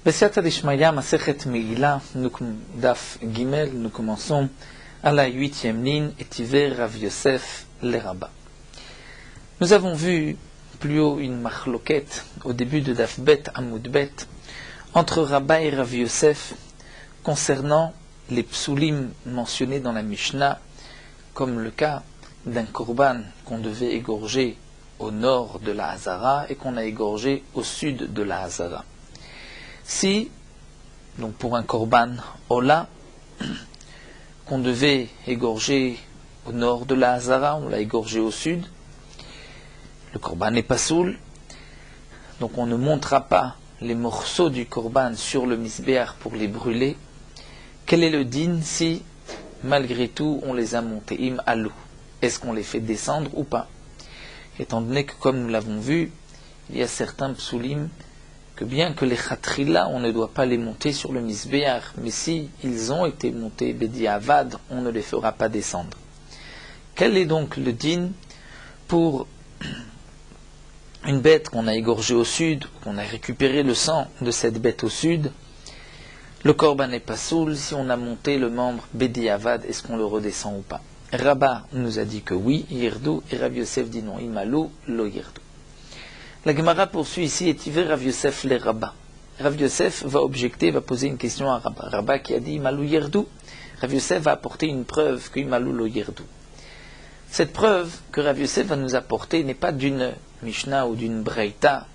Besiata d'Ishmaïa, Masechet Meila, Daf Gimel, nous commençons à la 8e ligne, Etiver Rav Yosef le Rabba. Nous avons vu plus haut une machloket au début de Daf Bet Amoud Bet entre Rabba et Rav Yosef concernant les psulim mentionnés dans la Mishnah, comme le cas d'un korban qu'on devait égorger au nord de la Hazara et qu'on a égorgé au sud de la Hazara. Si, donc pour un korban Ola, qu'on devait égorger au nord de la Hazara, on l'a égorgé au sud, le korban n'est pas soul, donc on ne montera pas les morceaux du korban sur le misbéach pour les brûler. Quel est le din si, malgré tout, on les a montés im alou? Est-ce qu'on les fait descendre ou pas? Étant donné que, comme nous l'avons vu, il y a certains psulim que bien que les khatrila, on ne doit pas les monter sur le misbéach, mais si ils ont été montés bediavad, on ne les fera pas descendre. Quel est donc le din pour une bête qu'on a égorgée au sud, qu'on a récupéré le sang de cette bête au sud? Le korban n'est pas soul, si on a monté le membre bediavad, est-ce qu'on le redescend ou pas? Rabba nous a dit que oui, yirdu, et Rav Yosef dit non, imalou, lo yirdu. La Gemara poursuit ici, et tiver Rav Yosef le Rabba. Rav Yosef va objecter, va poser une question à Rabba. Rabba qui a dit imalou yirdu. Rav Yosef va apporter une preuve que imalou lo yirdu. Cette preuve que Rav Yosef va nous apporter n'est pas d'une Mishnah ou d'une Breita,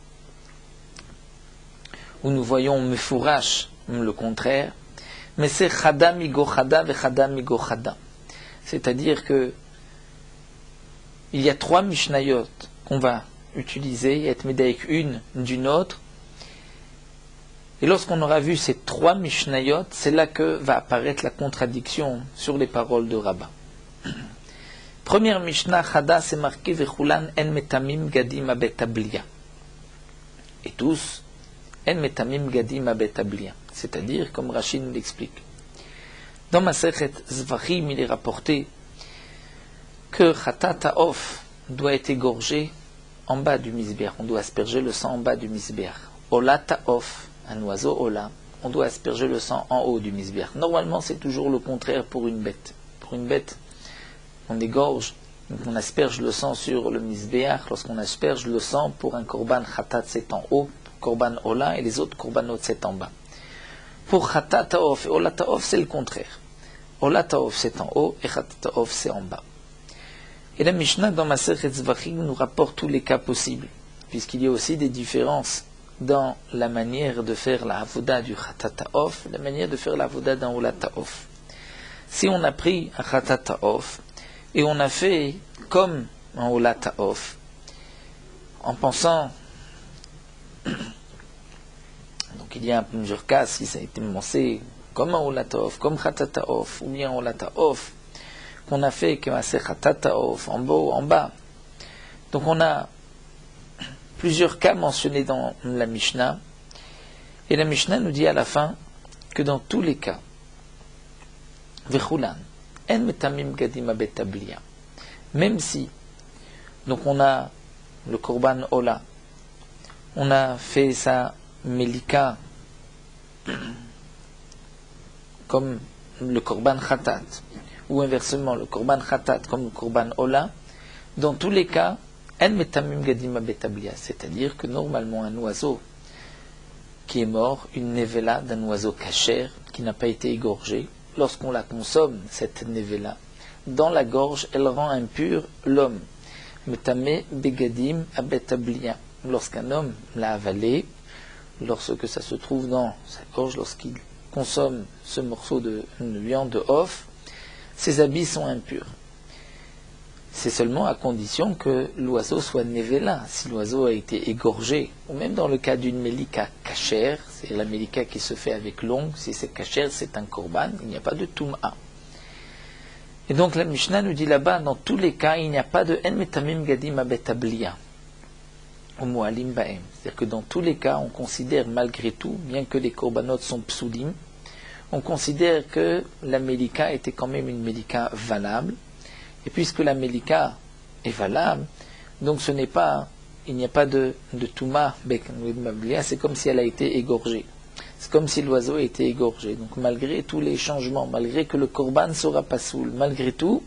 où nous voyons Mefourash, le contraire, mais c'est Chada migo Chada ve Chada migo Chada. C'est-à-dire que il y a trois Mishnayot qu'on va utiliser, et médaïque une d'une autre, et lorsqu'on aura vu ces trois Mishnayot, c'est là que va apparaître la contradiction sur les paroles de Rabba. Première Mishnah, Chada, c'est marqué Vechulan en metamim gadim abetablia. Et tous, en metamim gadim abetablia. C'est-à-dire, comme Rachid nous l'explique. Dans Masechet Zvachim, il est rapporté que Chatat Ta'of doit être égorgé en bas du misbéach. On doit asperger le sang en bas du misbéach. Ola Ta'of, un oiseau Ola, on doit asperger le sang en haut du misbéach. Normalement, c'est toujours le contraire pour une bête. Pour une bête, on égorge, donc on asperge le sang sur le misbéach. Lorsqu'on asperge le sang pour un korban Chatat, c'est en haut, korban Ola, et les autres korbanot, c'est en bas. Pour Chatat Ta'of et Ola Ta'of, c'est le contraire. Ola Ta'of, c'est en haut, et Chatat Ta'of, c'est en bas. Et la Mishnah dans Masechet Zvachim nous rapporte tous les cas possibles, puisqu'il y a aussi des différences dans la manière de faire la avoda du Chatat Ta'of, la manière de faire la avoda d'un Ola Ta'of. Si on a pris un Chatat Ta'of, et on a fait comme un Ola Ta'of, en pensant, donc il y a plusieurs cas, si ça a été pensé comme un Ola Ta'of, comme Chatat Ta'of, ou bien un Ola Ta'of, qu'on a fait que c'est Chatat Ta'of, en haut, en bas. Donc on a plusieurs cas mentionnés dans la Mishnah, et la Mishnah nous dit à la fin que dans tous les cas, Vechulan, en metamim gadim abetablia, même si, donc on a le korban Ola, on a fait sa melika comme le korban Chatat, ou inversement le korban Chatat comme le korban Ola, dans tous les cas, en metamim gadim abetablia, c'est-à-dire que normalement un oiseau qui est mort, une nevela d'un oiseau kasher qui n'a pas été égorgé, lorsqu'on la consomme, cette nevela, dans la gorge, elle rend impur l'homme. Metame begadim abetablia. Lorsqu'un homme l'a avalé, lorsque ça se trouve dans sa gorge, lorsqu'il consomme ce morceau de viande de off, ses habits sont impurs. C'est seulement à condition que l'oiseau soit nevela. Si l'oiseau a été égorgé, ou même dans le cas d'une melika kasher, c'est la melika qui se fait avec l'ongle, si c'est kasher, c'est un korban, il n'y a pas de tum'a. Et donc la Mishnah nous dit là-bas, dans tous les cas, il n'y a pas de en metamim gadim abetablia, au mu'alim ba'em. C'est-à-dire que dans tous les cas, on considère malgré tout, bien que les korbanot sont psulim, on considère que la melika était quand même une melika valable. Et puisque la melika est valable, donc ce n'est pas, il n'y a pas de touma, c'est comme si elle a été égorgée. c'est comme si l'oiseau était égorgé. Donc malgré tous les changements, malgré que le korban sera pas soul, malgré tout,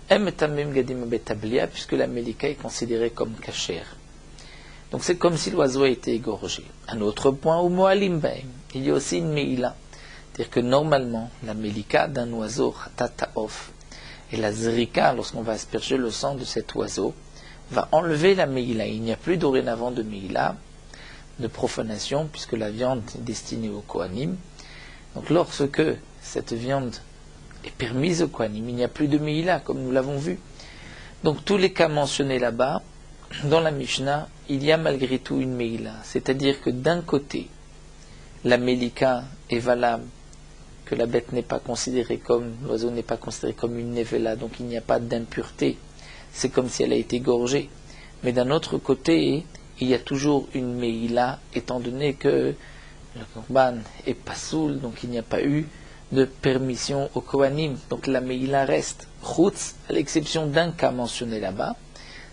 puisque la Melika est considérée comme cachère. Donc c'est comme si l'oiseau a été égorgé. Un autre point, au Moalim Baim, il y a aussi une Meila. C'est-à-dire que normalement, la Melika d'un oiseau, Khatat et la Zrika, lorsqu'on va asperger le sang de cet oiseau, va enlever la Meila. Il n'y a plus dorénavant de Meila, de profanation, puisque la viande est destinée au Kohanim. Donc lorsque cette viande est permise au Kohanim, il n'y a plus de Meila, comme nous l'avons vu. Donc tous les cas mentionnés là-bas, dans la Mishnah, il y a malgré tout une Meila. C'est-à-dire que d'un côté, la Melika est valable, que la bête n'est pas considérée comme, l'oiseau n'est pas considéré comme une Nevela, donc il n'y a pas d'impureté. C'est comme si elle a été gorgée. Mais d'un autre côté, il y a toujours une Meila, étant donné que le Korban est pas soul, donc il n'y a pas eu de permission au Kohanim. Donc la Meila reste. Chutz, à l'exception d'un cas mentionné là-bas,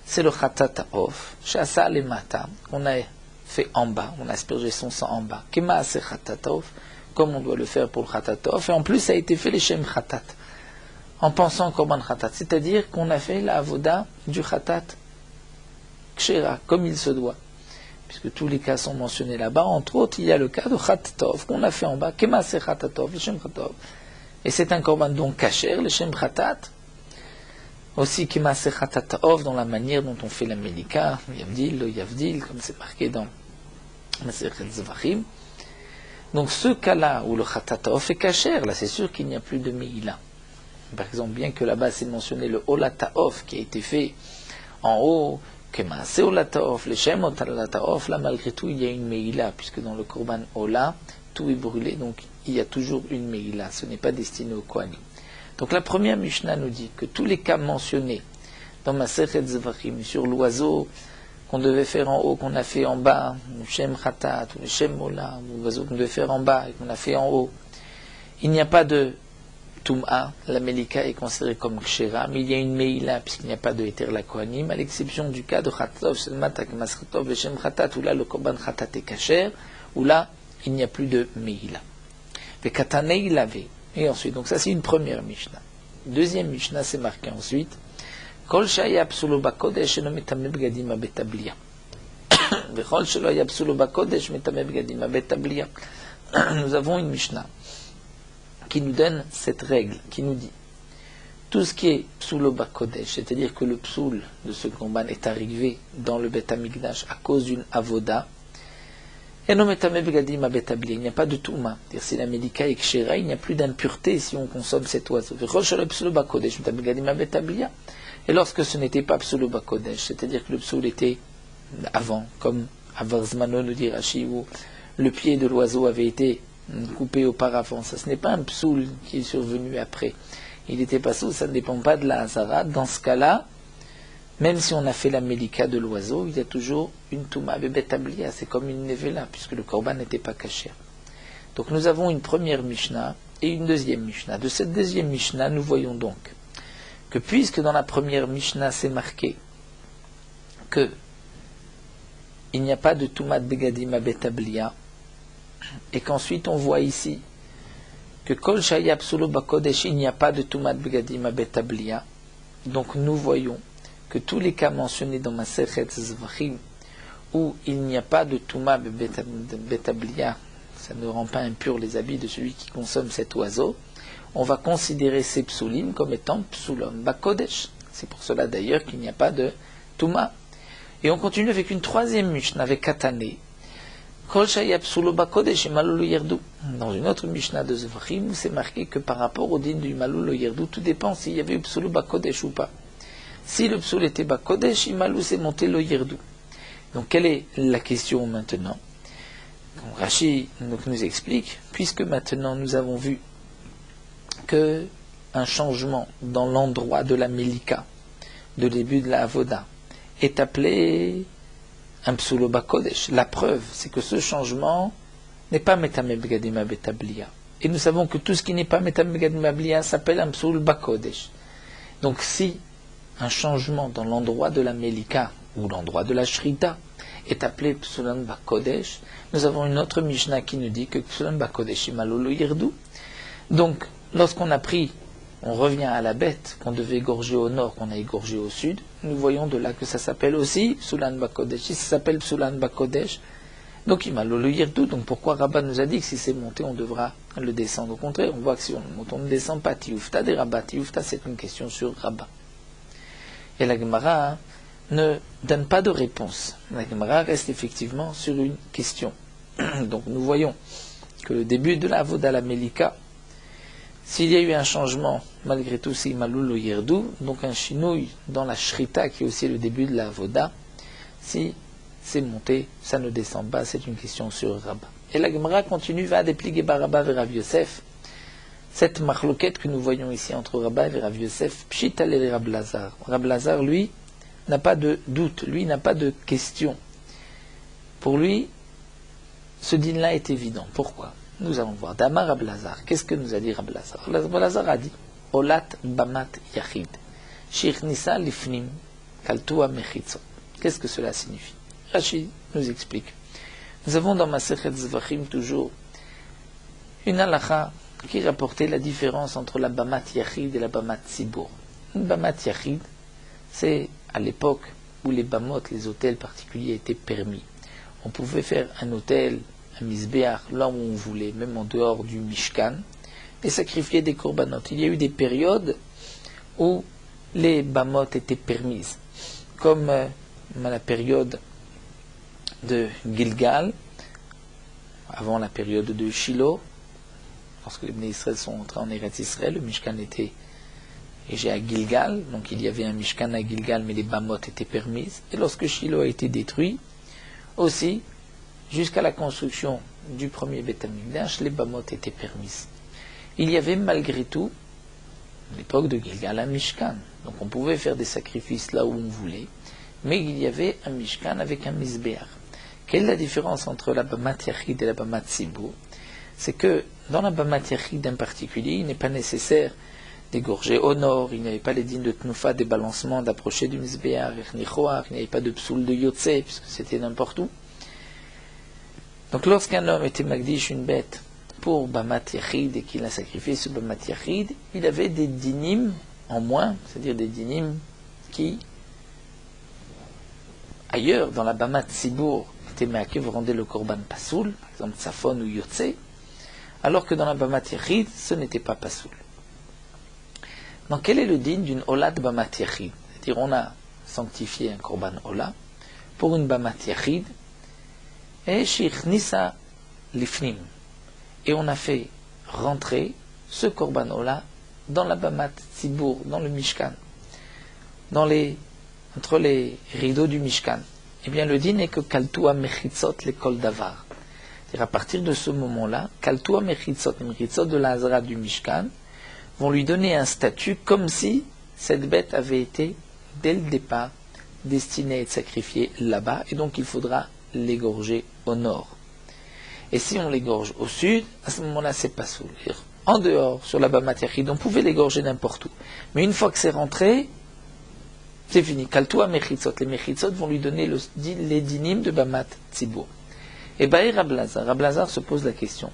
c'est le Khatat Ha'of, Shasa le Mata, qu'on a fait en bas, on a aspergé son sang en bas. Kema se Khatat Ha'of, comme on doit le faire pour le Khatat Ha'of, et en plus ça a été fait les Shem Khatat, en pensant au Korban Khatat, c'est-à-dire qu'on a fait la avoda du Khatat Kshera, comme il se doit. Puisque tous les cas sont mentionnés là-bas, entre autres, il y a le cas de Khatat Ha'of, qu'on a fait en bas, Kema se Khatat Ha'of, le Shem Khatat Ha'of. Et c'est un Korban donc kasher, le Shem Khatat, aussi Kema se Khatat Ha'of, dans la manière dont on fait la Melika, Yavdil, le Yavdil, comme c'est marqué dans Masechet Zvachim. Donc ce cas-là où le Khatat Ha'of est kasher, là c'est sûr qu'il n'y a plus de Meila. Par exemple, bien que là-bas c'est mentionné le Olat Ha'of qui a été fait en haut, Kema se Olat Ha'of, le Shem Olat Ha'of, là malgré tout il y a une Meila, puisque dans le Korban Ola, tout est brûlé, donc il y a toujours une Meila, ce n'est pas destiné au Kohanim. Donc la première Mishnah nous dit que tous les cas mentionnés dans Masechet Zvachim sur l'oiseau qu'on devait faire en haut, qu'on a fait en bas, le Shem Khatat, ou le Shem Mola, ou l'oiseau qu'on devait faire en bas et qu'on a fait en haut, il n'y a pas de Tum'a, la Melika est considérée comme Kshera, mais il y a une Meila, puisqu'il n'y a pas de Eter la Kohanim, à l'exception du cas de Khatov, Selmatak, Maskhatov, le Shem Khatat, où là le Korban Khatat est Kasher, où là il n'y a plus de Meila. Le Katanei l'avait. Et ensuite, donc ça c'est une première Mishnah. Deuxième Mishnah, c'est marqué ensuite Kol shaya psulo bakodesh eno metame bgadim abetablia. Vechol shelo ya psulo bakodesh metame bgadim abetablia. Nous avons une Mishnah qui nous donne cette règle, qui nous dit tout ce qui est psulo bakodesh, c'est-à-dire que le psoul de ce korban est arrivé dans le Bet Hamikdash à cause d'une avoda. Il n'y a pas de touma. Si la Melika est kshera, il n'y a plus d'impureté si on consomme cet oiseau. Et lorsque ce n'était pas psulo bakodesh, c'est-à-dire que le psoul était avant, comme Avarzmano nous dit Rashi, où le pied de l'oiseau avait été coupé auparavant. Ça, ce n'est pas un psoul qui est survenu après. Il n'était pas soul, ça ne dépend pas de la hazara. Dans ce cas-là, même si on a fait la Melika de l'oiseau, il y a toujours une Touma Bebetablia, c'est comme une Nevela, puisque le Korban n'était pas caché. Donc nous avons une première Mishnah et une deuxième Mishnah. De cette deuxième Mishnah, nous voyons donc que puisque dans la première Mishnah c'est marqué que il n'y a pas de Touma Begadim Betablia, et qu'ensuite on voit ici que Kol Shaya Psulo Bakodesh, il n'y a pas de Touma Begadim Betablia, donc nous voyons que tous les cas mentionnés dans Masechet Zvachim, où il n'y a pas de Touma Betablia, ça ne rend pas impur les habits de celui qui consomme cet oiseau, on va considérer ces psulim comme étant psulom bakodesh. C'est pour cela d'ailleurs qu'il n'y a pas de Touma. Et on continue avec une troisième Mishnah, avec Katané. Kol shaya psulo bakodesh et malolo yerdu. Dans une autre Mishnah de Zvachim, c'est marqué que par rapport au din du malolo yerdu, tout dépend s'il y avait eu psulo bakodesh ou pas. Si le psoul était bakodesh, imalou c'est monté lo yerdu. Donc quelle est la question maintenant? Rashi nous explique, puisque maintenant nous avons vu que un changement dans l'endroit de la Melika, de début de la Avoda, est appelé un psulo bakodesh. La preuve, c'est que ce changement n'est pas metame begadim betablia. Et nous savons que tout ce qui n'est pas metame begadim betablia s'appelle un psoul bakodesh. Donc si un changement dans l'endroit de la Melika ou l'endroit de la Shrita est appelé Psulan Bakodesh, nous avons une autre Mishnah qui nous dit que Psulan Bakodesh Imalolo Yirdu. Donc, lorsqu'on a pris, on revient à la bête qu'on devait égorger au nord, qu'on a égorgé au sud, nous voyons de là que ça s'appelle aussi Psulan Bakodesh. Si ça s'appelle Psulan Bakodesh, donc Imalolo Yirdu. Donc pourquoi Rabbah nous a dit que si c'est monté, on devra le descendre? Au contraire, on voit que si on monte, on ne descend pas. Tioufta des Rabbah. Tioufta, c'est une question sur Rabbah. Et la Gemara ne donne pas de réponse. La Gemara reste effectivement sur une question. Donc nous voyons que le début de la Avoda la Melika, s'il y a eu un changement, malgré tout, c'est Imalolo Yirdu, donc un chinouille dans la Shrita, qui est aussi le début de la Avoda, si c'est monté, ça ne descend pas, c'est une question sur Rabbah. Et la Gemara continue, va dépliquer Barabba vers Rav Yosef, cette marloquette que nous voyons ici entre Rabbah et Rav Yosef, Pshita et Rab Lazar. Rab Lazar, lui, n'a pas de doute, lui n'a pas de question. Pour lui, ce dîne-là est évident. Pourquoi? Nous allons voir. Damar Rab Lazar, qu'est-ce que nous a dit Rab Lazar? Rab Lazar a dit, Olat Bamat Yachid, Shir Nisa Lifnim, Kaltua Mechitzot. Qu'est-ce que cela signifie? Rashi nous explique. Nous avons dans Masechet Zvachim toujours une halakha qui rapportait la différence entre la Bamat Yachid et la Bamat Tzibur. Une Bamat Yachid, c'est à l'époque où les Bamot, les hôtels particuliers étaient permis. On pouvait faire un hôtel, un misbéach, là où on voulait, même en dehors du Mishkan, et sacrifier des korbanot. Il y a eu des périodes où les Bamot étaient permises, comme la période de Gilgal, avant la période de Shiloh, lorsque les Bnei Israël sont entrés en Eretz Israël, le Mishkan était érigé à Gilgal, donc il y avait un Mishkan à Gilgal, mais les Bamot étaient permises. Et lorsque Shiloh a été détruit, aussi, jusqu'à la construction du premier Beth Amikdash, les Bamot étaient permises. Il y avait malgré tout, à l'époque de Gilgal, un Mishkan. Donc on pouvait faire des sacrifices là où on voulait, mais il y avait un Mishkan avec un Misbéach. Quelle est la différence entre la Bamat Yachid et la Bamat Tzibur? C'est que dans la Bamat Yachid en particulier, il n'est pas nécessaire d'égorger au nord, il n'y avait pas les dînes de Tnufa, des balancements, d'approcher du Misbéach, il n'y avait pas de psoul de Yotze, puisque c'était n'importe où. Donc lorsqu'un homme était Magdish, une bête, pour Bamat Yachid et qu'il a sacrifié ce Bamat Yachid, il avait des dinim en moins, c'est-à-dire des dinim qui, ailleurs, dans la Bamat Tzibur, étaient Meakev, rendaient le Korban Pasoul, par exemple Tsafon ou Yotze, alors que dans la Bamat Yachid, ce n'était pas Pasoul. Donc quel est le din d'une Olat Bamat Yachid? C'est-à-dire on a sanctifié un Korban Ola pour une Bamat Yachid, et Shir Nisa Lifnim, et on a fait rentrer ce Korban Ola dans la Bamat Tzibur, dans le Mishkan, entre les rideaux du Mishkan. Eh bien, le din est que Kaltua Mechitzot le Kol Davar. C'est-à-dire, à partir de ce moment-là, Kaltua Mechitzot, les Mechitzot de la Hazara du Mishkan, vont lui donner un statut comme si cette bête avait été, dès le départ, destinée à être sacrifiée là-bas, et donc il faudra l'égorger au nord. Et si on l'égorge au sud, à ce moment-là, c'est pas soul. En dehors, sur la Bamat Yachid, on pouvait l'égorger n'importe où. Mais une fois que c'est rentré, c'est fini. Kaltua Mechitzot. Les Mechitzot vont lui donner les dinim de Bamat Tzibur. Et Baé Rab Lazar se pose la question.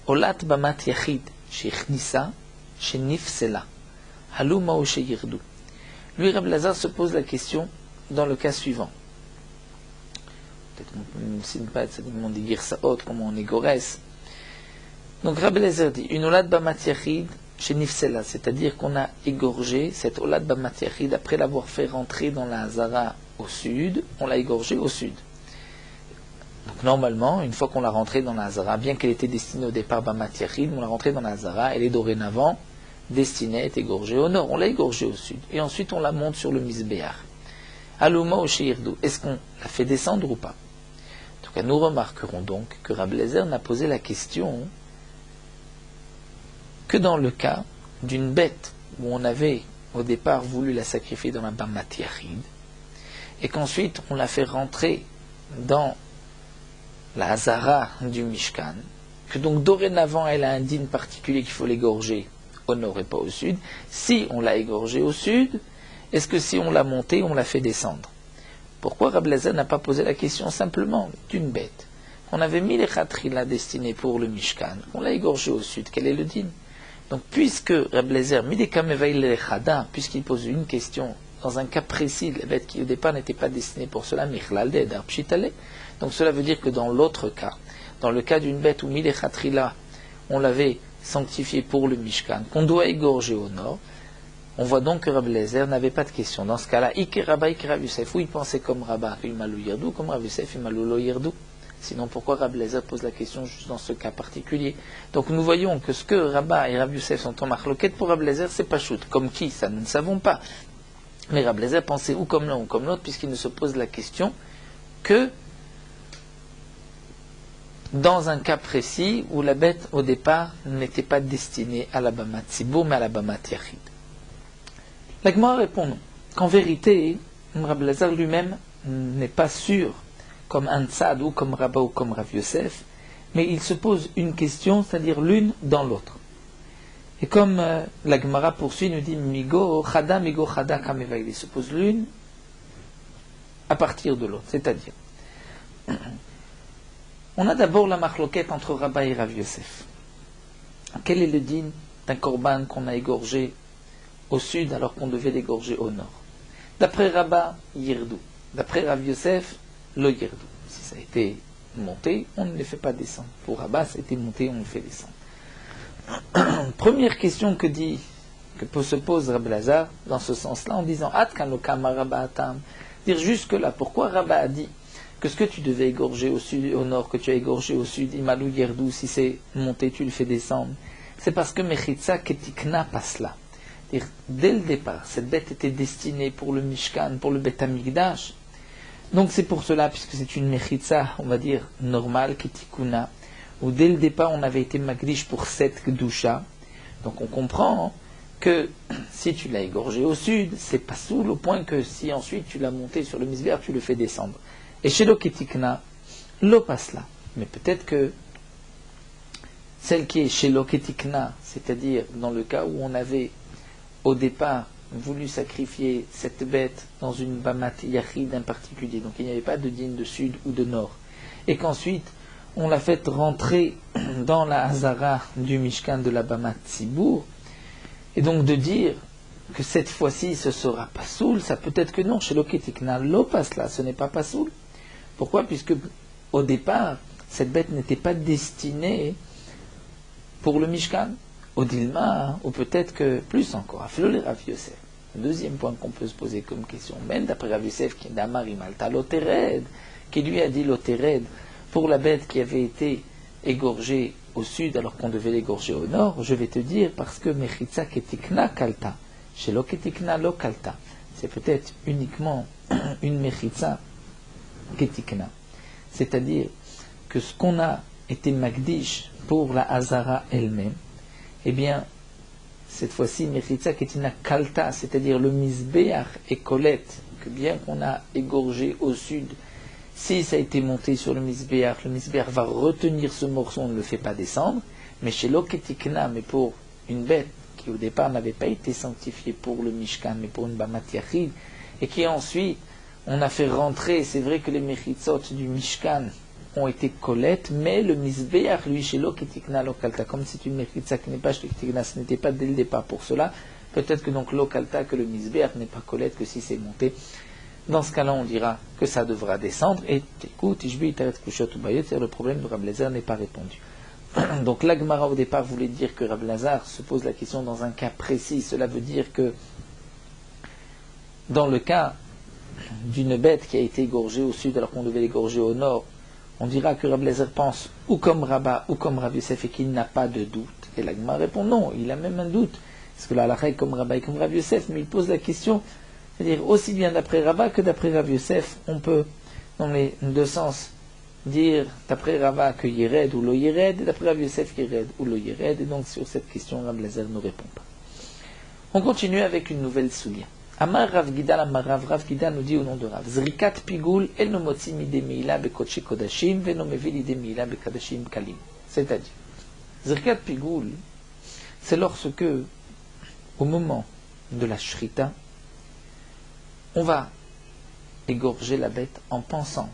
Olat Bamat Yachid, Shechnisa, Shenifsela, Haluma ou Sheyirdu. Lui, Rab Lazar se pose la question dans le cas suivant. Peut-être qu'on ne signe pas, ça demande des Girsaot, comment on égoresse. Donc Rab Lazar dit, une Olat Bamat Yachid, chez Nifsela, c'est-à-dire qu'on a égorgé cette Olat Bamat Yachid après l'avoir fait rentrer dans la Hazara au sud, on l'a égorgé au sud. Donc normalement, une fois qu'on l'a rentrée dans la Hazara, bien qu'elle était destinée au départ Bamat Yachid, on l'a rentrée dans la Hazara, elle est dorénavant destinée à être égorgée au nord, on l'a égorgée au sud. Et ensuite on la monte sur le Misbéach. Aluma ou Sheirdu, est-ce qu'on la fait descendre ou pas? En tout cas, nous remarquerons donc que Rab Lezer n'a posé la question que dans le cas d'une bête où on avait au départ voulu la sacrifier dans la Bamat Yachid, et qu'ensuite on l'a fait rentrer dans la Hazara du Mishkan, que donc dorénavant elle a un din particulier qu'il faut l'égorger au nord et pas au sud. Si on l'a égorgée au sud, est-ce que si on l'a montée, on l'a fait descendre? Pourquoi Rab Lezer n'a pas posé la question simplement d'une bête? on avait mis les khatrila destinés pour le Mishkan, on l'a égorgé au sud, quel est le din? Donc puisque Rabbi Eliezer puisqu'il pose une question dans un cas précis, les bêtes qui au départ n'étaient pas destinées pour cela, donc cela veut dire que dans l'autre cas, dans le cas d'une bête où Mile Khatrila, on l'avait sanctifié pour le Mishkan, qu'on doit égorger au nord, on voit donc que Rabbi Eliezer n'avait pas de question. Dans ce cas-là, Ike Rabba, Ike Rav Yosef, où il pensait comme Rabba, Imalou Yerdou, comme Rav Yosef, Imalou Lo Yerdou. Sinon, pourquoi Rabbi Eliezer pose la question juste dans ce cas particulier? Donc nous voyons que ce que Rabba et Rav Yosef sont en marloquette pour Rabbi Eliezer, c'est pas shoot. Comme qui? Ça, nous ne savons pas. Mais Rabbi Eliezer pensait ou comme l'un ou comme l'autre, puisqu'il ne se pose la question que dans un cas précis où la bête, au départ, n'était pas destinée à la Bamat Tzibour, mais à la Bamat Yachid. La Gemara répond non. Qu'en vérité, Rabbi Eliezer lui-même n'est pas sûr, comme un tzad ou comme Rabba ou comme Rav Yosef, mais il se pose une question, c'est-à-dire l'une dans l'autre. Et comme la Gemara poursuit, nous dit migo chada kameva, il se pose l'une à partir de l'autre, c'est-à-dire on a d'abord la marloquette entre Rabba et Rav Yosef. Quel est le din d'un korban qu'on a égorgé au sud alors qu'on devait l'égorger au nord? D'après Rabba, Yerdou. D'après Rav Yosef, Lo Yerdou. Si ça a été monté, on ne les fait pas descendre. Pour Rabba, ça a été monté, on le fait descendre. Première question que se pose Rabbi Eliezer dans ce sens-là, en disant Atkan lo kama Rabba atam. Dire jusque-là, pourquoi Rabba a dit que ce que tu devais égorger au sud, au nord, que tu as égorgé au sud, Imalou Yerdou, si c'est monté, tu le fais descendre. C'est parce que Mechitza Ketikna passe là. Dès le départ, cette bête était destinée pour le Mishkan, pour le Bet Hamikdash. Donc c'est pour cela, puisque c'est une Mechitza, on va dire, normale, Ketikuna, où dès le départ on avait été Magdish pour cette Kedusha. Donc on comprend que si tu l'as égorgé au sud, c'est pas soul au point que si ensuite tu l'as monté sur le Misber, tu le fais descendre. Et chez l'Oketikna, l'eau passe là. Mais peut-être que celle qui est chez l'Oketikna, c'est-à-dire dans le cas où on avait au départ voulu sacrifier cette bête dans une Bamat Yachid en particulier, donc il n'y avait pas de din de sud ou de nord, et qu'ensuite on l'a fait rentrer dans la Hazara du Mishkan de la Bamat Tzibour, et donc de dire que cette fois-ci ce sera pas soul, ça peut être que non, chez l'Oketikna, l'eau passe là, ce n'est pas soul. Pourquoi? Puisque au départ, cette bête n'était pas destinée pour le Mishkan, au Dilma, ou peut-être que plus encore, à Fleur Rav Yosef. Le deuxième point qu'on peut se poser comme question, même d'après Rav Yosef, qui est d'Amari Malta Lotered, qui lui a dit Lotered, pour la bête qui avait été égorgée au sud alors qu'on devait l'égorger au nord, je vais te dire, parce que Mechitza Ketikna Kalta, chez Lo Ketikna Lo Kalta, c'est peut-être uniquement une Mechitza Ketikna. C'est-à-dire que ce qu'on a été Magdish pour la Hazara elle-même, eh bien, cette fois-ci, Mechitza Ketina Kalta, c'est-à-dire le Misbeach et Colette, que bien qu'on a égorgé au sud, si ça a été monté sur le Misbeach va retenir ce morceau, on ne le fait pas descendre, mais chez l'Oketikna, mais pour une bête qui au départ n'avait pas été sanctifiée pour le Mishkan, mais pour une Bamat Yachid, et qui ensuite, on a fait rentrer, c'est vrai que les Mechitzot du Mishkan ont été collettes, mais le Misbeach, lui, chez l'Oketikna Lokalta, comme c'est une Mechitza qui n'est pas chez l'Oketikna, ce n'était pas dès le départ pour cela, peut-être que donc Lokalta, que le Misbeach n'est pas collette que si c'est monté. Dans ce cas-là, on dira que ça devra descendre, et écoute, le problème de Rabbi Eliezer n'est pas répondu. Donc la Gemara au départ voulait dire que Rabbi Eliezer se pose la question dans un cas précis, cela veut dire que dans le cas d'une bête qui a été égorgée au sud alors qu'on devait l'égorger au nord, on dira que Rabbi Eliezer pense ou comme Rabba ou comme Rav Yosef et qu'il n'a pas de doute. Et la Gemara répond non, il a même un doute. Parce que la halakha est comme Rabba et comme Rav Yosef, mais il pose la question, c'est-à-dire aussi bien d'après Rabba que d'après Rav Yosef, on peut, dans les deux sens, dire d'après Rabba que Yered ou Lo Yered, et d'après Rav Yosef Yered ou Lo Yered, et donc sur cette question, Rabbi Eliezer ne répond pas. On continue avec une nouvelle soulière. Amar Rav Gida, Rav Gida nous dit au nom de Rav, Zrikat Pigul, el no motzi mide meila bekodeshi kodashim, ve no mevi lide meila bekadashim kalim. C'est-à-dire, Zrikat Pigul, c'est lorsque, au moment de la shrita, on va égorger la bête en pensant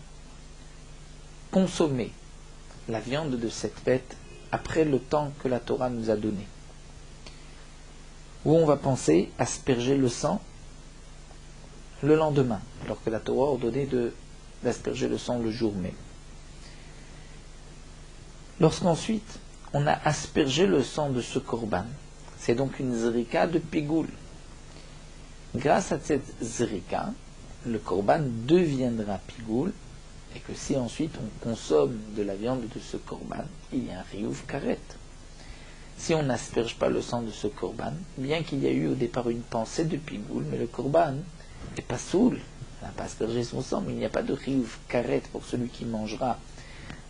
consommer la viande de cette bête après le temps que la Torah nous a donné. Ou on va penser asperger le sang le lendemain, alors que la Torah a ordonné d'asperger le sang le jour même. Lorsqu'ensuite on a aspergé le sang de ce korban, c'est donc une zrika de pigoul. Grâce à cette zrika, le korban deviendra pigoul, et que si ensuite on consomme de la viande de ce korban, il y a un riouf karet. Si on n'asperge pas le sang de ce korban, bien qu'il y ait eu au départ une pensée de pigoul, mais le korban n'est pas soul, il n'a pas aspergé son sang, mais il n'y a pas de riouf karet pour celui qui mangera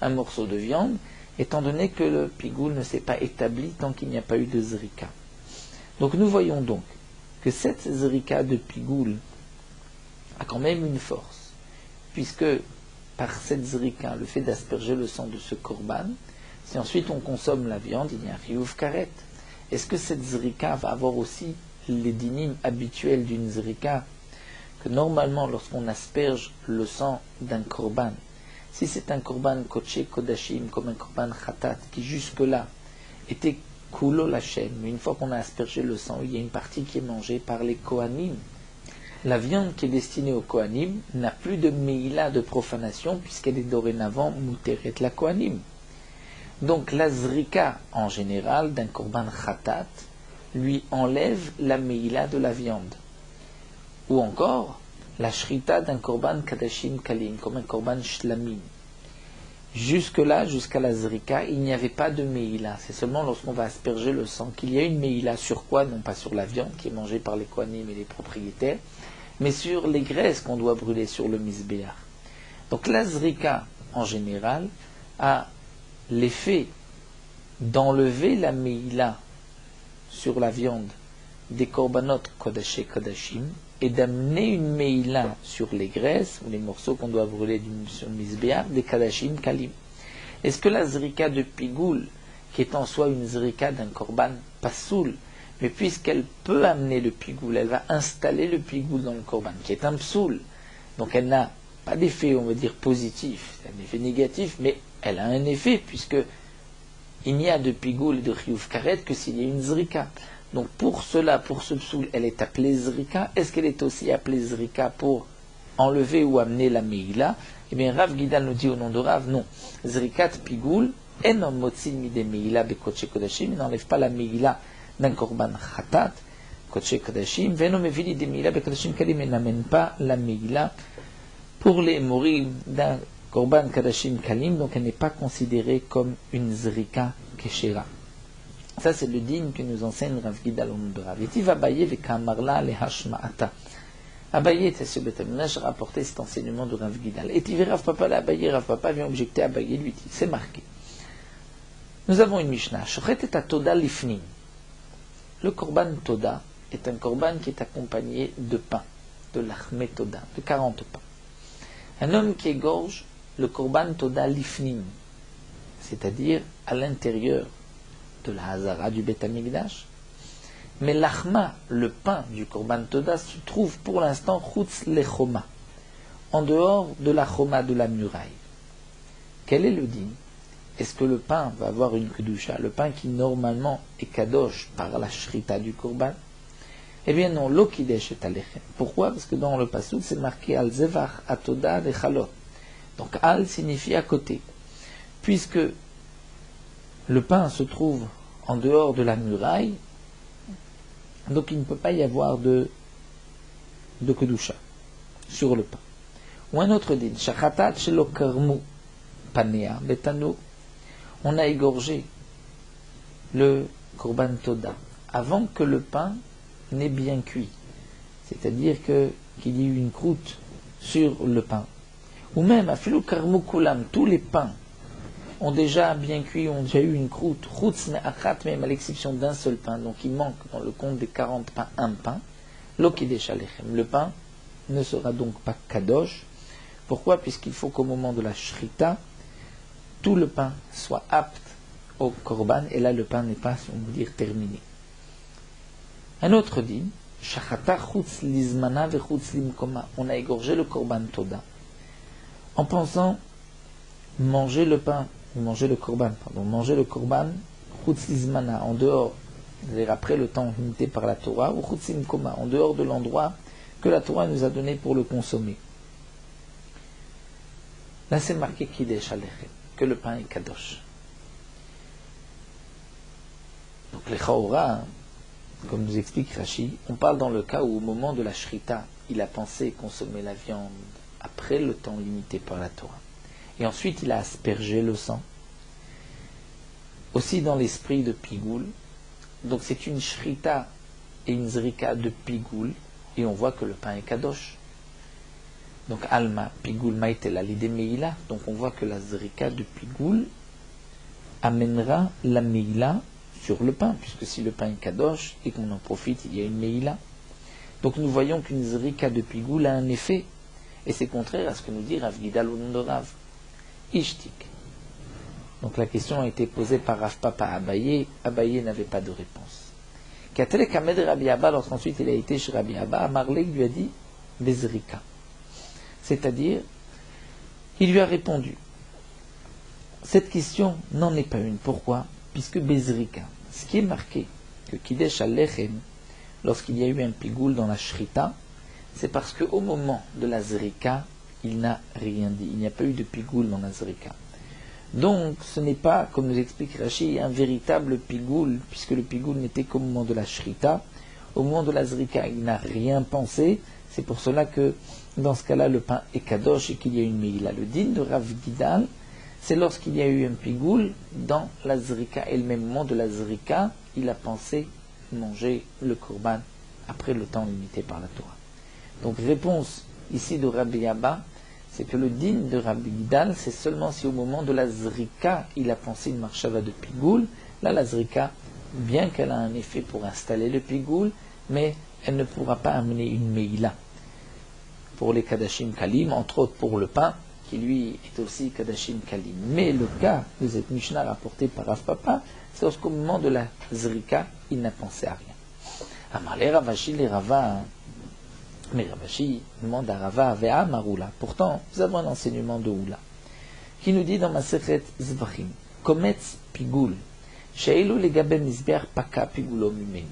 un morceau de viande, étant donné que le pigoul ne s'est pas établi tant qu'il n'y a pas eu de zrika. Donc nous voyons donc que cette zrika de pigoul a quand même une force, puisque par cette zrika, le fait d'asperger le sang de ce korban, si ensuite on consomme la viande, il y a un riouf karet. Est-ce que cette zrika va avoir aussi les dynimes habituels d'une zrika, que normalement lorsqu'on asperge le sang d'un korban, si c'est un korban koché kodashim, comme un korban khatat, qui jusque-là était kulo lachem, mais une fois qu'on a aspergé le sang, il y a une partie qui est mangée par les kohanim. La viande qui est destinée aux kohanim n'a plus de meila de profanation, puisqu'elle est dorénavant muteret la kohanim. Donc la zrika, en général, d'un korban khatat, lui enlève la meila de la viande. Ou encore, la shrita d'un korban kadashim kalim, comme un korban shlamim. Jusque-là, jusqu'à la zrika, il n'y avait pas de meila. C'est seulement lorsqu'on va asperger le sang qu'il y a une meila. Sur quoi? Non pas sur la viande qui est mangée par les kohanim et les propriétaires, mais sur les graisses qu'on doit brûler sur le misbéach. Donc la zrika, en général, a l'effet d'enlever la meila sur la viande des korbanot kodaché kodashim et d'amener une meila sur les graisses ou les morceaux qu'on doit brûler sur le misbéach des kadashim kalim. Est-ce que la zrika de pigoul, qui est en soi une zrika d'un korban pasoul, mais puisqu'elle peut amener le pigoul, elle va installer le pigoul dans le korban, qui est un psoul, donc elle n'a pas d'effet, on va dire, positif, c'est un effet négatif, mais elle a un effet, puisque il n'y a de pigoul et de riouf karet que s'il y a une zrika. Donc pour cela, pour ce psoul, elle est appelée zrika. Est-ce qu'elle est aussi appelée zrika pour enlever ou amener la meila? Eh bien, Rav Gidal nous dit au nom de Rav, non. Zrikat pigoul, enom motzin mide meila bekotche kodashim, il n'enlève pas la meila d'un korban khatat, kotche kodashim, venom evili de meila bekodashim kalim, il n'amène pas la meila pour les morim d'un korban kadashim kalim, donc elle n'est pas considérée comme une zrika keshera. Ça, c'est le digne que nous enseigne Rav Gidal au nom de Rav. Etiv Abaye vekamarla lehashma'ata. Abaye était sur Beth Amikdash, rapporté cet enseignement de Rav Gidal. Etiv Rav Papa l'Abaye, Rav Papa vient objecter à Abaye, lui dit, c'est marqué. Nous avons une Mishnah. Shochet et à Toda lifnim. Le korban Toda est un korban qui est accompagné de pain, de l'achmé Toda, de 40 pains. Un homme qui égorge le korban Toda lifnim, c'est-à-dire à l'intérieur de la Hazara du Beth Amikdash. Mais l'achma, le pain du korban Toda, se trouve pour l'instant chutz lechoma, en dehors de la choma de la muraille. Quel est le din? Est-ce que le pain va avoir une kedusha, le pain qui normalement est kadosh par la shrita du korban? Eh bien non, lo kidesh et alechem. Pourquoi? Parce que dans le pasuk c'est marqué al zevach atoda de chalot. Donc al signifie à côté. Puisque le pain se trouve en dehors de la muraille, donc il ne peut pas y avoir de kedusha sur le pain. Ou un autre din, shachatat shelo karmu panea betano. On a égorgé le korban toda avant que le pain n'ait bien cuit, c'est-à-dire qu'il y ait eu une croûte sur le pain. Ou même afilu karmu kulam, tous les pains ont déjà bien cuit, ont déjà eu une croûte, même à l'exception d'un seul pain, donc il manque dans le compte des 40 pains un pain, le pain ne sera donc pas kadosh. Pourquoi? Puisqu'il faut qu'au moment de la shrita, tout le pain soit apte au korban, et là le pain n'est pas, on va dire, terminé. Un autre dit, shachata chutz lizmana vechutz limkoma, on a égorgé le korban toda, en pensant manger le pain vous mangez le korban, mangez le korban, chutz lizmana, en dehors, c'est-à-dire après le temps limité par la Torah, ou chutz limkoma, en dehors de l'endroit que la Torah nous a donné pour le consommer. Là, c'est marqué Kidesh Alechem, que le pain est kadosh. Donc les Chaora, comme nous explique Rashi, on parle dans le cas où au moment de la shrita, il a pensé consommer la viande après le temps limité par la Torah. Et ensuite il a aspergé le sang. Aussi dans l'esprit de Pigoul. Donc c'est une shrita et une zrika de Pigoul. Et on voit que le pain est kadosh. Donc Alma, Pigoul, Maïtela, l'idée Meïla. Donc on voit que la zrika de Pigoul amènera la Meïla sur le pain, puisque si le pain est kadosh et qu'on en profite, il y a une Meïla. Donc nous voyons qu'une zrika de Pigoul a un effet, et c'est contraire à ce que nous dit Rav Gidal ou Rav Ishtik. Donc la question a été posée par Rav Papa à Abaye. Abaye n'avait pas de réponse. Katele Kamed Rabbi Abba, lorsqu'ensuite il a été chez Rabbi Abba, Amarlek lui a dit Bezrika. C'est-à-dire, il lui a répondu. Cette question n'en est pas une. Pourquoi? Puisque Bezrika, ce qui est marqué, que Kidesh Alechem, lorsqu'il y a eu un pigoul dans la shrita, c'est parce qu'au moment de la zrika, il n'a rien dit. Il n'y a pas eu de pigoul dans la zrika. Donc, ce n'est pas, comme nous explique Rashi, un véritable pigoul, puisque le pigoul n'était qu'au moment de la shrita. Au moment de la zrika, il n'a rien pensé. C'est pour cela que, dans ce cas-là, le pain est kadosh et qu'il y a une meïla. Le din de Rav Gidal, c'est lorsqu'il y a eu un pigoul dans la zrika. Et le même moment de la zrika, il a pensé manger le korban après le temps limité par la Torah. Donc réponse ici de Rabbi Abba, c'est que le din de Rabbi Gidal, c'est seulement si au moment de la zrika, il a pensé une marshava de pigoul. Là, la zrika, bien qu'elle a un effet pour installer le pigoul, mais elle ne pourra pas amener une meïla. Pour les kadashim kalim, entre autres pour le pain, qui lui est aussi kadashim kalim. Mais le cas de cette Mishnah rapportée par Rav Papa, c'est lorsqu'au moment de la zrika, il n'a pensé à rien. Amalé Ravashi les Rava, mais Ravashi demande à Rava Vea Marula. Pourtant, nous avons un enseignement de Oula, qui nous dit dans Masechet Zvachim, Kometz Pigoul, Sheilou legabe misber paka pigulo mimeni.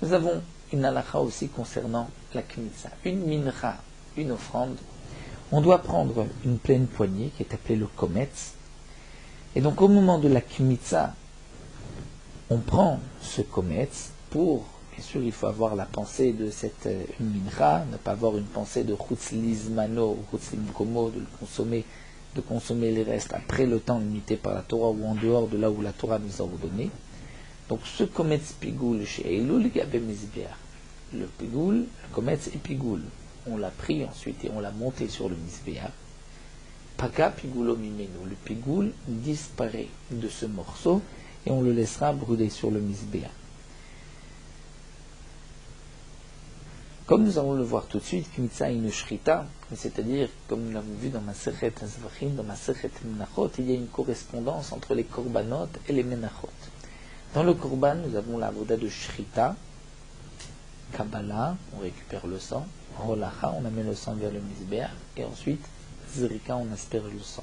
Nous avons une halakha aussi concernant la kmitza, une mincha, une offrande. On doit prendre une pleine poignée qui est appelée le kometz. Et donc au moment de la kmitza, on prend ce kometz pour, bien sûr il faut avoir la pensée de cette mincha, ne pas avoir une pensée de chutz lizmano ou chutz limkomo, de consommer les restes après le temps limité par la Torah ou en dehors de là où la Torah nous a ordonné. Donc ce kometz pigoul chez Eilul gabe misbeach. Le pigoul, le kometz et pigoul, on l'a pris ensuite et on l'a monté sur le misbeach. Paka pigulo mimenu. Le pigoul disparaît de ce morceau et on le laissera brûler sur le misbeach. Comme nous allons le voir tout de suite, Kmitza une shrita, c'est-à-dire, comme nous l'avons vu dans Masechet Zvachim, dans Masechet Menachot, il y a une correspondance entre les korbanot et les menachot. Dans le korban, nous avons la voda de shrita, Kabbalah, on récupère le sang, Holacha, on amène le sang vers le misbeach, et ensuite, Zrika, on asperge le sang.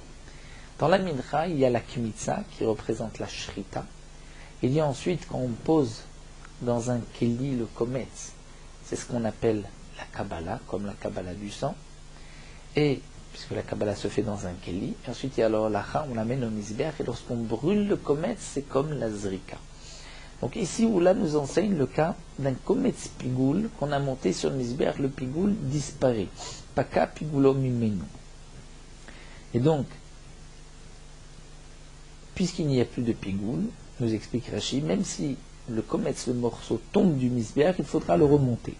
Dans la mincha, il y a la Kmitza qui représente la shrita. Il y a ensuite, quand on pose dans un keli le kometz, c'est ce qu'on appelle la Kabbalah, comme la Kabbalah du sang. Et, puisque la Kabbalah se fait dans un keli, et ensuite il y a l'Olacha, on l'amène au misbeach, et lorsqu'on brûle le kometz, c'est comme la Zrika. Donc ici où là nous enseigne le cas d'un kometz pigoul qu'on a monté sur le misbeach, le pigoul disparaît. Paka pigulo mimenu. Et donc, puisqu'il n'y a plus de pigoul, nous explique Rashi, même si le kometz, le morceau, tombe du misbeach, il faudra le remonter.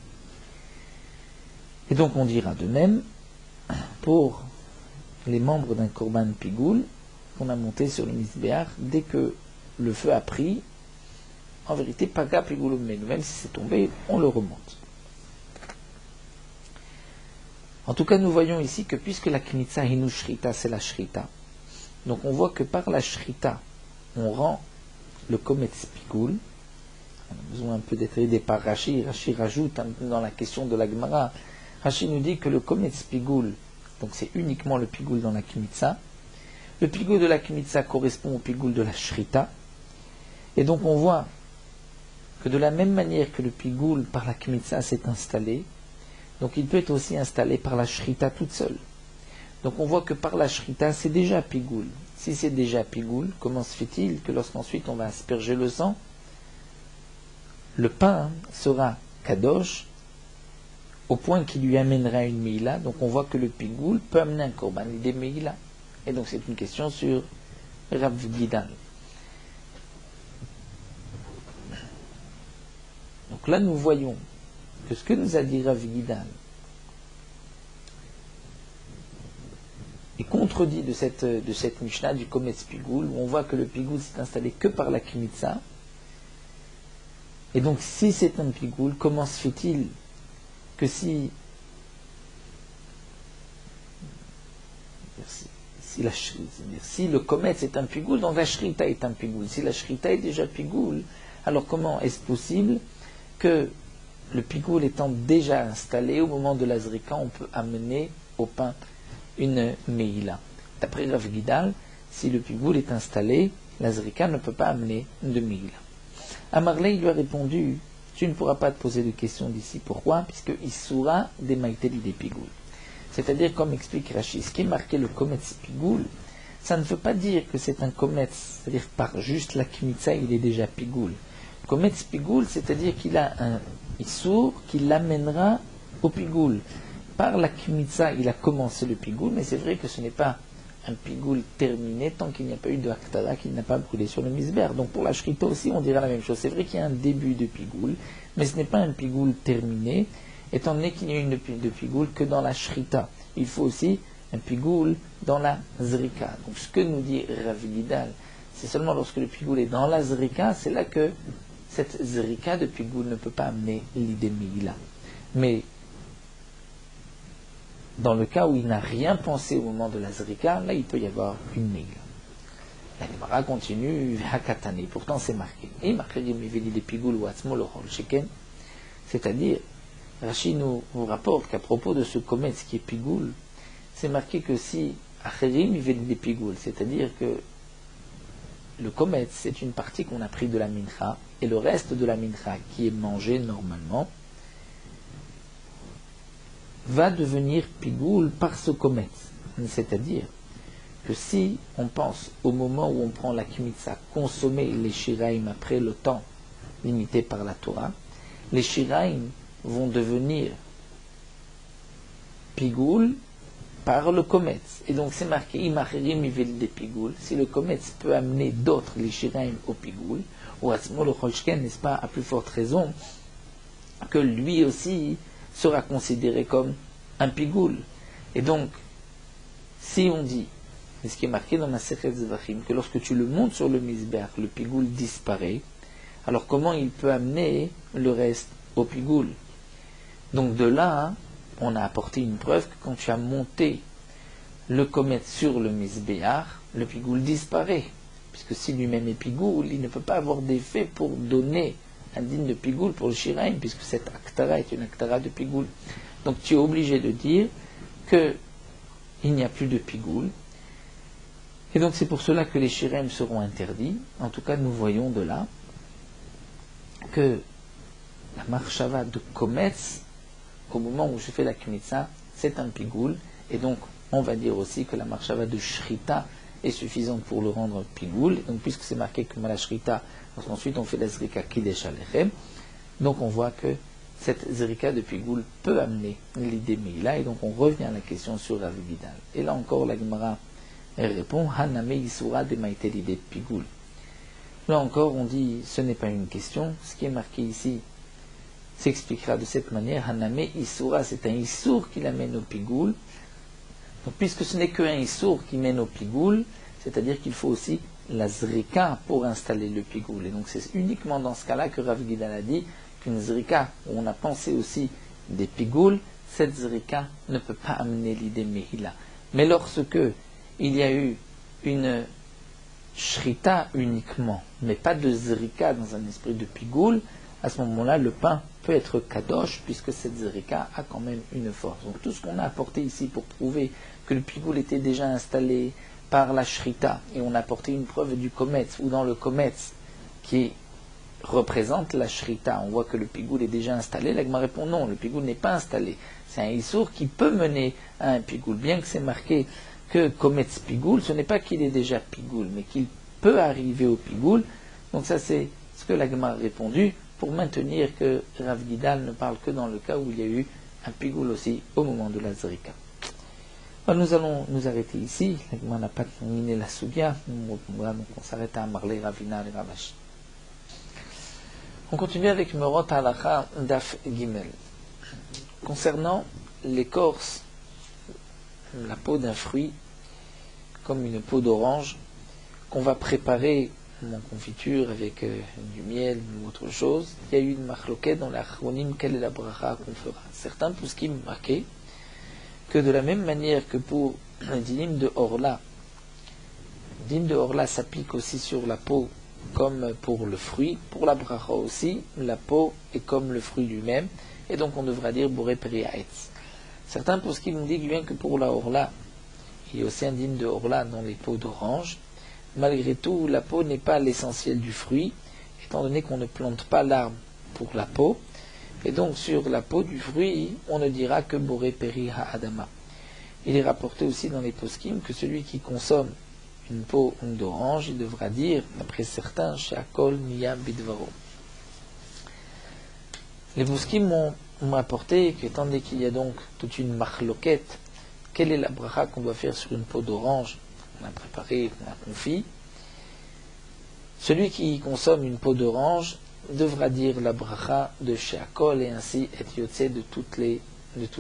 Et donc on dira de même pour les membres d'un korban pigoul qu'on a monté sur le misbeach, dès que le feu a pris, en vérité, paga pigulo mimenu, même si c'est tombé, on le remonte. En tout cas, nous voyons ici que puisque la knitza hinu shrita, c'est la shrita, donc on voit que par la shrita, on rend le kometz pigoul. On a besoin un peu d'être aidé par Rashi. Rashi rajoute dans la question de la Gemara. Rashi nous dit que le kometz pigoul, donc c'est uniquement le pigoul dans la kmitza, Le pigoul de la kmitza correspond au pigoul de la shrita. Et donc on voit que de la même manière que le pigoul par la kmitza s'est installé, donc il peut être aussi installé par la shrita toute seule. Donc on voit que par la shrita c'est déjà pigoul. Si c'est déjà pigoul, comment se fait-il que lorsqu'ensuite on va asperger le sang, le pain sera kadosh au point qu'il lui amènera une meila. Donc on voit que le pigoul peut amener un korban des meila. Et donc c'est une question sur Rav Gidal. Donc là nous voyons que ce que nous a dit Rav Gidal est contredit de cette Mishnah du Kometz Pigoul, où on voit que le pigoul s'est installé que par la Kmitza. Et donc si c'est un pigoul, comment se fait-il que si le Kometz est un pigoul, donc la Shrita est un pigoul. Si la Shrita est déjà pigoul, alors comment est-ce possible que le pigoul étant déjà installé, au moment de la Zrika, on peut amener au pain une meila? D'après Rav Gidal, si le pigoul est installé, la Zrika ne peut pas amener de meila. Amarle lui a répondu, tu ne pourras pas te poser de questions d'ici. Pourquoi? Puisque Issoura des maïteli des pigoul. C'est-à-dire, comme explique Rashi, ce qui est marqué le Kometz Pigoul, ça ne veut pas dire que c'est un Kometz, c'est-à-dire par juste la Kmitza, il est déjà Pigoul. Kometz Pigoul, c'est-à-dire qu'il a un Issour qui l'amènera au Pigoul. Par la Kmitza, il a commencé le Pigoul, mais c'est vrai que ce n'est pas un Pigoul terminé tant qu'il n'y a pas eu de Haktara, qu'il n'a pas brûlé sur le Misber. Donc pour la Shrita aussi, on dira la même chose. C'est vrai qu'il y a un début de Pigoul, mais ce n'est pas un Pigoul terminé, étant donné qu'il n'y a eu de pigoul que dans la shrita. Il faut aussi un pigoul dans la zrika. Donc ce que nous dit Rav Gidal, c'est seulement lorsque le pigoul est dans la zrika, c'est là que cette zrika de pigoul ne peut pas amener l'idée meila. Mais dans le cas où il n'a rien pensé au moment de la zrika, là il peut y avoir une meila. La Gemara continue, hakatane, pourtant c'est marqué. Et marqué des pigoul ou atzmo lohol sheken, c'est-à-dire Rashi nous rapporte qu'à propos de ce kometz qui est pigoul, c'est marqué que si Acherim il des pigoul, c'est-à-dire que le kometz c'est une partie qu'on a pris de la mincha, et le reste de la mincha qui est mangé normalement va devenir pigoul par ce kometz. C'est-à-dire que si on pense au moment où on prend la kimitza, consommer les shiraim après le temps limité par la Torah, les shiraim vont devenir pigoul par le kometz. Et donc c'est marqué imachirim ivel des pigoul. Si le kometz peut amener d'autres, les shiraim, au pigoul, ou atzmo le cholshken, n'est-ce pas, à plus forte raison, que lui aussi sera considéré comme un pigoul. Et donc, si on dit, c'est ce qui est marqué dans ma Masechet Zvachim, que lorsque tu le montes sur le misber, le pigoul disparaît, alors comment il peut amener le reste au pigoul? Donc de là, on a apporté une preuve que quand tu as monté le kometz sur le misbéach, le pigoul disparaît. Puisque si lui-même est pigoul, il ne peut pas avoir d'effet pour donner un digne de pigoul pour le shiraim, puisque cette aktara est une aktara de pigoul. Donc tu es obligé de dire qu'il n'y a plus de pigoul. Et donc c'est pour cela que les shiraim seront interdits. En tout cas, nous voyons de là que la marshava de kometz, au moment où je fais la kmitza, c'est un pigoul, et donc on va dire aussi que la marshava de shrita est suffisante pour le rendre pigoul. Donc puisque c'est marqué que la shrita, ensuite on fait la zrika kidesh alechem, donc on voit que cette zrika de pigoul peut amener l'idée meila, et donc on revient à la question sur Rav Gidal. Et là encore la Gemara répond haname isura de maïte l'idée pigoul. Là encore on dit ce n'est pas une question, ce qui est marqué ici s'expliquera de cette manière. Haname Issoura, c'est un Issour qui l'amène au pigoul. Donc, puisque ce n'est qu'un Issour qui mène au pigoul, c'est-à-dire qu'il faut aussi la zrika pour installer le pigoul. Et donc, c'est uniquement dans ce cas-là que Rav Gidal a dit qu'une zrika, où on a pensé aussi des pigouls, cette zrika ne peut pas amener l'idée mehila. Mais lorsque il y a eu une shrita uniquement, mais pas de zrika dans un esprit de pigoul, à ce moment-là, le pain peut être kadosh, puisque cette zrika a quand même une force. Donc tout ce qu'on a apporté ici pour prouver que le pigoul était déjà installé, par la shrita, et on a apporté une preuve du kometz, ou dans le kometz, qui représente la shrita, on voit que le pigoul est déjà installé, la Gemara répond non, le pigoul n'est pas installé. C'est un issour qui peut mener à un pigoul, bien que c'est marqué que kometz pigoul, ce n'est pas qu'il est déjà pigoul, mais qu'il peut arriver au pigoul. Donc ça c'est ce que la Gemara a répondu, pour maintenir que Rav Gidal ne parle que dans le cas où il y a eu un pigoul aussi au moment de la zrika. Alors nous allons nous arrêter ici, la Gemara n'a pas terminé la soubia, donc on s'arrête à Amarle, Ravina et Ravash. On continue avec Merot Halacha Daf Gimel. Concernant l'écorce, la peau d'un fruit, comme une peau d'orange, qu'on va préparer en confiture avec du miel ou autre chose, il y a eu une marloquette dans la chronim, quelle est la bracha qu'on fera. Certains pouskim marquaient que de la même manière que pour un dinim de Orla, le dinim de Orla s'applique aussi sur la peau comme pour le fruit, pour la bracha aussi, la peau est comme le fruit lui-même, et donc on devra dire Boré Periaetz. Certains pouskim nous disent bien que pour la Orla, il y a aussi un dinim de Orla dans les peaux d'orange. Malgré tout, la peau n'est pas l'essentiel du fruit, étant donné qu'on ne plante pas l'arbre pour la peau. Et donc, sur la peau du fruit, on ne dira que Boré Peri Ha'adama. Il est rapporté aussi dans les poskim que celui qui consomme une peau d'orange, il devra dire, d'après certains, She'akol Miya Bidvaro. Les poskim m'ont rapporté qu'étant donné qu'il y a donc toute une marloquette, quelle est la bracha qu'on doit faire sur une peau d'orange qu'on a préparée, qu'on a confit. Celui qui consomme une peau d'orange devra dire la bracha de She'akol et ainsi être yotze de tous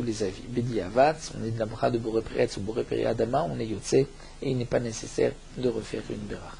les avis. Bedi Avatz, on est de la bracha de Boré Peretz ou Boré Peri Adama, on est yotze et il n'est pas nécessaire de refaire une bracha.